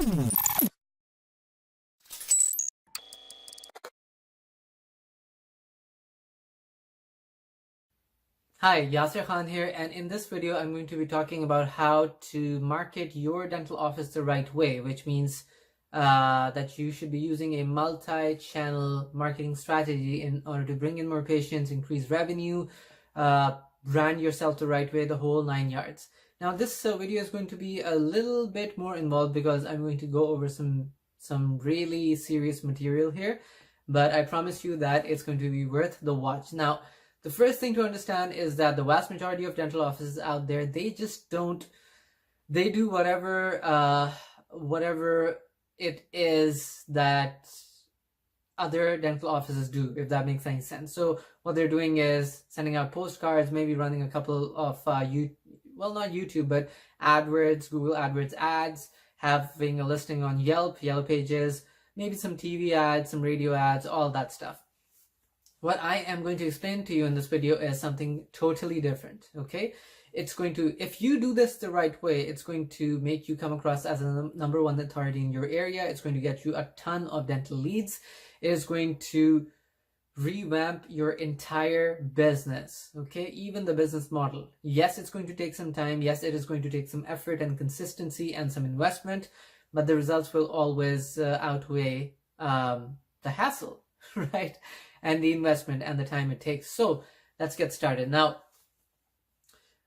Hi, Yasir Khan here, and in this video I'm going to be talking about how to market your dental office the right way, which means that you should be using a multi-channel marketing strategy in order to bring in more patients, increase revenue, brand yourself the right way, the whole 9 yards. Now this video is going to be a little bit more involved because I'm going to go over some really serious material here, but I promise you that it's going to be worth the watch. Now, the first thing to understand is that the vast majority of dental offices out there, they do whatever it is that other dental offices do, if that makes any sense. So what they're doing is sending out postcards, maybe running a couple of not YouTube, but AdWords, Google AdWords ads, having a listing on Yelp, Yellow Pages, maybe some TV ads, some radio ads, all that stuff. What I am going to explain to you in this video is something totally different, okay? It's going to, if you do this the right way, it's going to make you come across as a number one authority in your area. It's going to get you a ton of dental leads. It is going to revamp your entire business, okay? Even the business model. Yes, it's going to take some time. Yes, it is going to take some effort and consistency and some investment, but the results will always outweigh the hassle, right? And the investment and the time it takes. So let's get started. Now,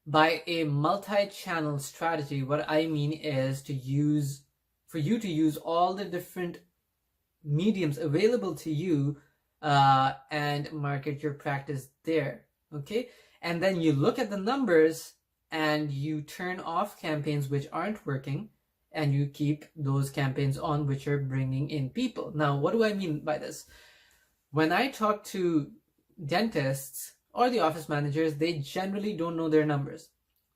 by a multi-channel strategy, what I mean is for you to use all the different mediums available to you and market your practice there, okay? And then you look at the numbers and you turn off campaigns which aren't working, and you keep those campaigns on which are bringing in people. Now, what do I mean by this? When I talk to dentists or the office managers, they generally don't know their numbers.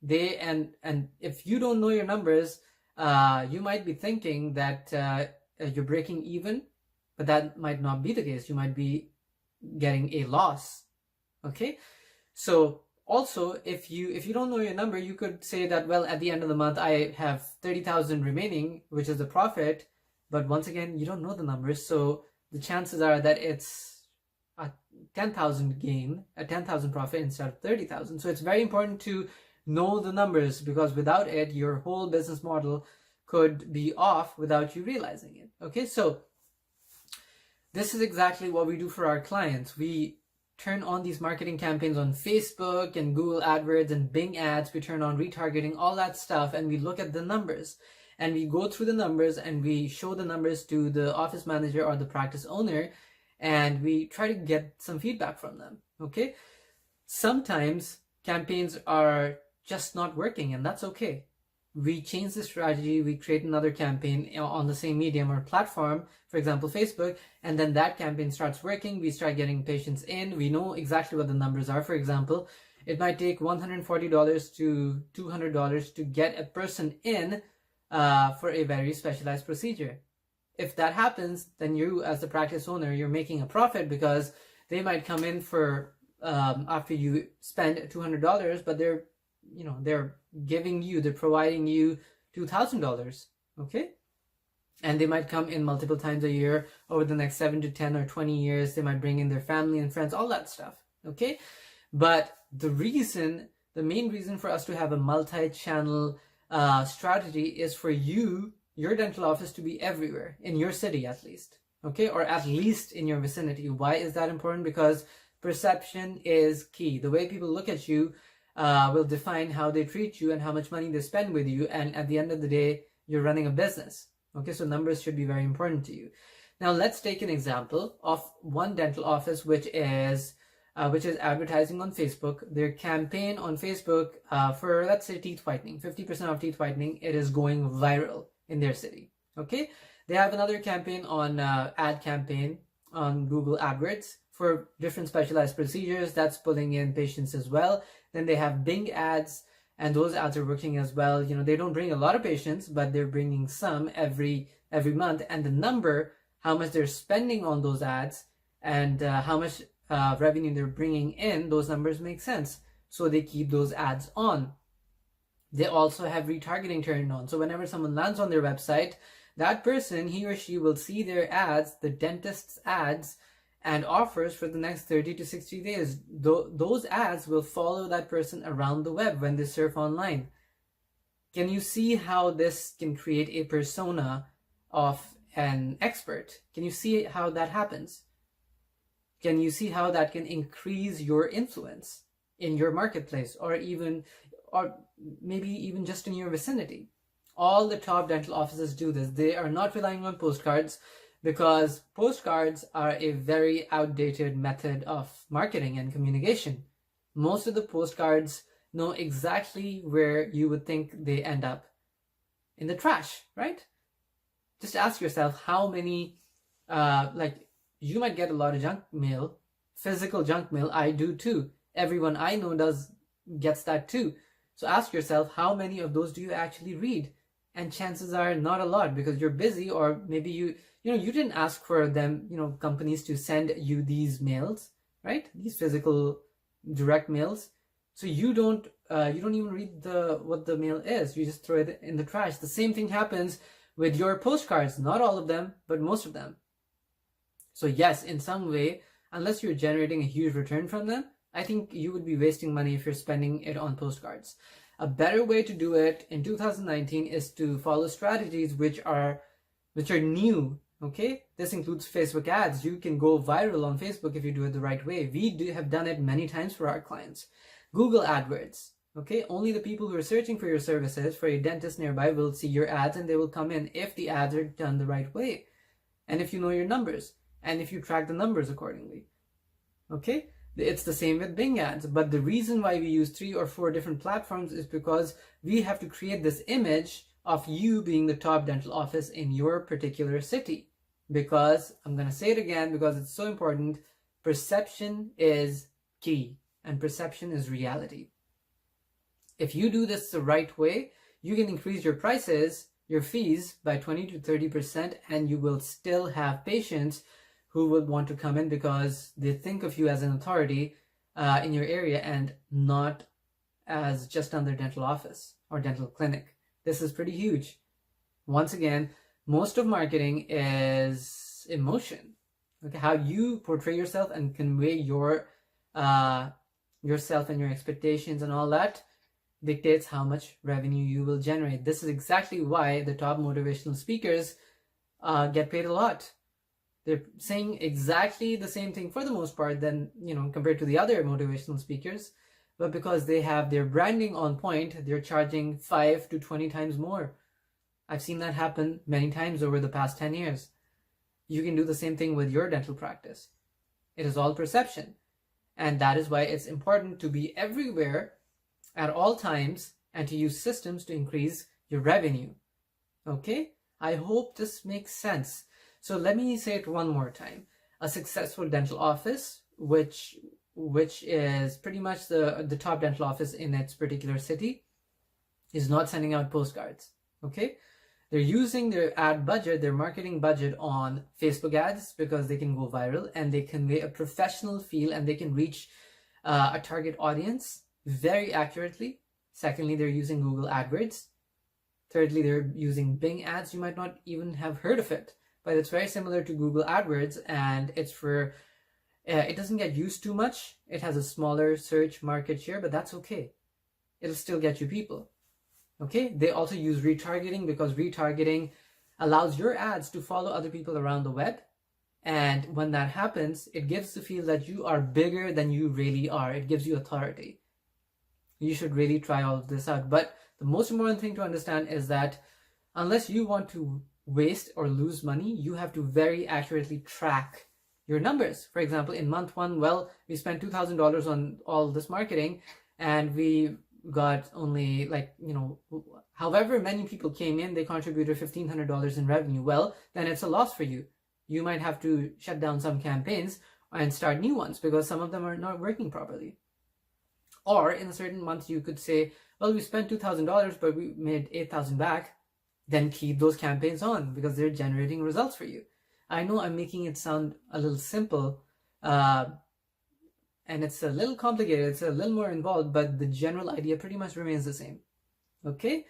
And if you don't know your numbers, you might be thinking that you're breaking even, but that might not be the case. You might be getting a loss. Okay? So also, if you don't know your number, you could say that, well, at the end of the month, I have 30,000 remaining, which is the profit. But once again, you don't know the numbers, so the chances are that it's a 10,000 gain, a 10,000 profit instead of 30,000. So it's very important to know the numbers, because without it, your whole business model could be off without you realizing it. Okay, so this is exactly what we do for our clients. We turn on these marketing campaigns on Facebook and Google AdWords and Bing ads. We turn on retargeting, all that stuff, and we look at the numbers. And we go through the numbers and we show the numbers to the office manager or the practice owner, and we try to get some feedback from them, okay? Sometimes campaigns are just not working, and that's okay. We change the strategy, we create another campaign on the same medium or platform, for example, Facebook, and then that campaign starts working. We start getting patients in. We know exactly what the numbers are. For example, it might take $140 to $200 to get a person in for a very specialized procedure. If that happens, then you as the practice owner, you're making a profit, because they might come in for after you spend $200, but they're providing you $2,000, okay? And they might come in multiple times a year over the next 7 to 10 or 20 years. They might bring in their family and friends, all that stuff, okay? But the main reason for us to have a multi-channel strategy is for your dental office to be everywhere, in your city at least, okay? Or at least in your vicinity. Why is that important? Because perception is key. The way people look at you will define how they treat you and how much money they spend with you. And at the end of the day, you're running a business, okay? So numbers should be very important to you. Now let's take an example of one dental office which is advertising on Facebook. Their campaign on Facebook for, let's say, teeth whitening, 50% of teeth whitening, it is going viral in their city, okay? They have another campaign on ad campaign on Google AdWords for different specialized procedures. That's pulling in patients as well. Then they have Bing ads, and those ads are working as well. They don't bring a lot of patients, but they're bringing some every month. And the number, how much they're spending on those ads, and how much revenue they're bringing in, those numbers make sense. So they keep those ads on. They also have retargeting turned on. So whenever someone lands on their website, that person, he or she will see their ads, the dentist's ads and offers for the next 30 to 60 days. Those ads will follow that person around the web when they surf online. Can you see how this can create a persona of an expert? Can you see how that happens? Can you see how that can increase your influence in your marketplace, or maybe even just in your vicinity? All the top dental offices do this. They are not relying on postcards, because postcards are a very outdated method of marketing and communication. Most of the postcards know exactly where you would think they end up: in the trash, right? Just ask yourself how many, you might get a lot of junk mail, physical junk mail. I do too. Everyone I know gets that too. So ask yourself, how many of those do you actually read? And chances are not a lot, because you're busy, or maybe you didn't ask for them, companies to send you these mails, right? These physical direct mails. So you don't even read what the mail is. You just throw it in the trash. The same thing happens with your postcards. Not all of them, but most of them. So yes, in some way, unless you're generating a huge return from them, I think you would be wasting money if you're spending it on postcards. A better way to do it in 2019 is to follow strategies which are new. Okay, this includes Facebook ads. You can go viral on Facebook if you do it the right way. We have done it many times for our clients. Google AdWords. Okay, only the people who are searching for your services, for a dentist nearby, will see your ads, and they will come in if the ads are done the right way, and if you know your numbers, and if you track the numbers accordingly. Okay, it's the same with Bing ads. But the reason why we use 3 or 4 different platforms is because we have to create this image of you being the top dental office in your particular city. Because, I'm going to say it again because it's so important, perception is key, and perception is reality. If you do this the right way, you can increase your prices, your fees, by 20 to 30%, and you will still have patients who would want to come in because they think of you as an authority in your area, and not as just another dental office or dental clinic. This is pretty huge. Once again, most of marketing is emotion. Okay, how you portray yourself and convey yourself and your expectations and all that dictates how much revenue you will generate. This is exactly why the top motivational speakers get paid a lot. They're saying exactly the same thing for the most part than, compared to the other motivational speakers, but because they have their branding on point, they're charging 5 to 20 times more. I've seen that happen many times over the past 10 years. You can do the same thing with your dental practice. It is all perception. And that is why it's important to be everywhere at all times and to use systems to increase your revenue. Okay? I hope this makes sense. So let me say it one more time. A successful dental office, which is pretty much the top dental office in its particular city, is not sending out postcards. Okay? They're using their ad budget, their marketing budget, on Facebook ads because they can go viral and they convey a professional feel and they can reach a target audience very accurately. Secondly, they're using Google AdWords. Thirdly, they're using Bing ads. You might not even have heard of it, but it's very similar to Google AdWords, and it's for, it doesn't get used too much. It has a smaller search market share, but that's okay. It'll still get you people. Okay, they also use retargeting because retargeting allows your ads to follow other people around the web. And when that happens, it gives the feel that you are bigger than you really are. It gives you authority. You should really try all of this out. But the most important thing to understand is that unless you want to waste or lose money, you have to very accurately track your numbers. For example, in month 1, we spent $2,000 on all this marketing, and we got only however many people came in, they contributed $1,500 in revenue. Well, then it's a loss for you. You might have to shut down some campaigns and start new ones because some of them are not working properly. Or in a certain month, you could say, well, we spent $2,000, but we made $8,000 back. Then keep those campaigns on because they're generating results for you. I know I'm making it sound a little simple, and it's a little complicated, it's a little more involved, but the general idea pretty much remains the same. Okay?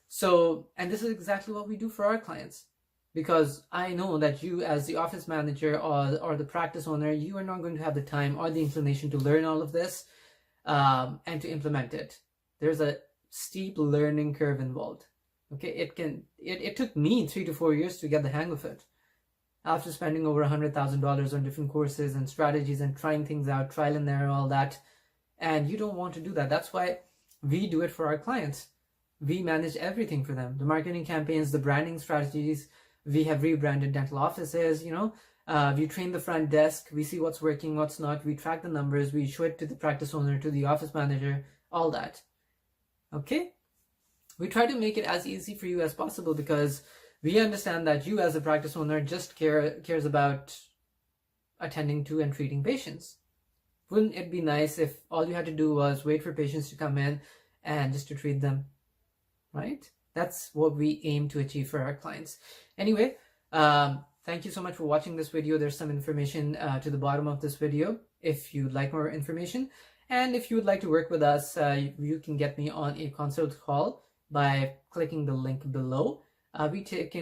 So, and this is exactly what we do for our clients. because I know that you, as the office manager or the practice owner, you are not going to have the time or the inclination to learn all of this and to implement it. There's a steep learning curve involved. Okay, it took me 3 to 4 years to get the hang of it. After spending over $100,000 on different courses and strategies and trying things out, trial and error, all that, and you don't want to do that. That's why we do it for our clients. We manage everything for them: the marketing campaigns, the branding strategies. We have rebranded dental offices. We train the front desk. We see what's working, what's not. We track the numbers. We show it to the practice owner, to the office manager, all that. Okay, we try to make it as easy for you as possible, because we understand that you, as a practice owner, just cares about attending to and treating patients. Wouldn't it be nice if all you had to do was wait for patients to come in and just to treat them, right? That's what we aim to achieve for our clients. Anyway, thank you so much for watching this video. There's some information to the bottom of this video if you'd like more information. And if you would like to work with us, you can get me on a consult call by clicking the link below. We take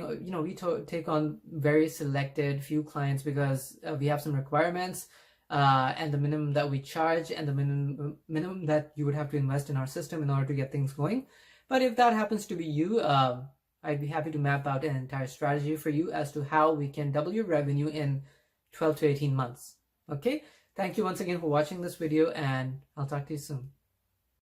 on very selected few clients, because we have some requirements and the minimum that we charge and the minimum that you would have to invest in our system in order to get things going. But if that happens to be you, I'd be happy to map out an entire strategy for you as to how we can double your revenue in 12 to 18 months. Okay, thank you once again for watching this video, and I'll talk to you soon.